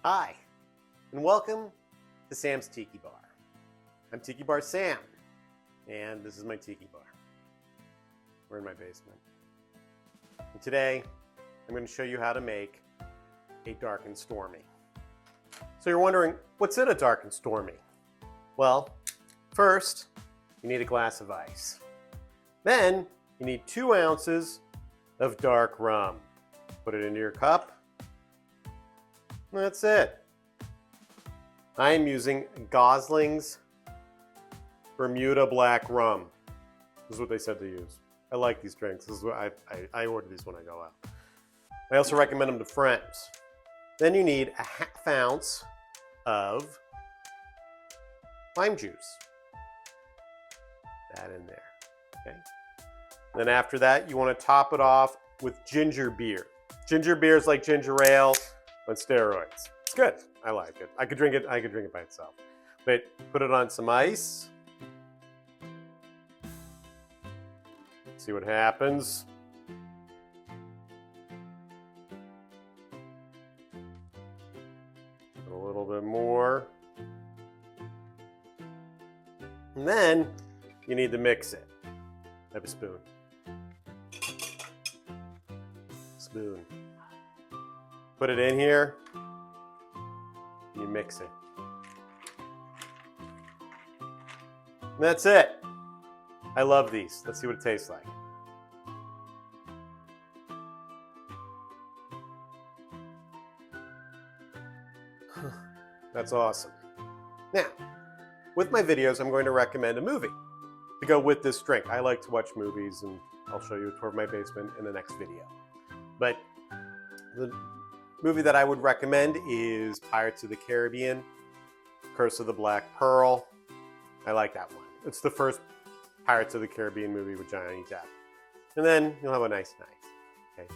Hi, and welcome to Sam's Tiki Bar. I'm Tiki Bar Sam, and this is my Tiki Bar. We're in my basement. And today, I'm going to show you how to make a Dark and Stormy. So you're wondering, what's in a Dark and Stormy? Well, first, you need a glass of ice. Then, you need 2 ounces of dark rum. Put it into your cup. That's it. I am using Goslings Bermuda black rum. This is what they said to use. I like these drinks. This is what I order these when I go out. I also recommend them to friends. Then you need a ½ ounce of lime juice. That in there. Okay. And then after that, you want to top it off with ginger beer. Ginger beer is like ginger ale on steroids. It's good. I like it. I could drink it by itself. But put it on some ice. See what happens. Put a little bit more. And then you need to mix it. I have a spoon. Spoon. Put it in here. You mix it. And that's it. I love these. Let's see what it tastes like. That's awesome. Now, with my videos, I'm going to recommend a movie to go with this drink. I like to watch movies, and I'll show you a tour of my basement in the next video. But the movie that I would recommend is Pirates of the Caribbean, Curse of the Black Pearl. I like that one. It's the first Pirates of the Caribbean movie with Johnny Depp. And then you'll have a nice night. Okay.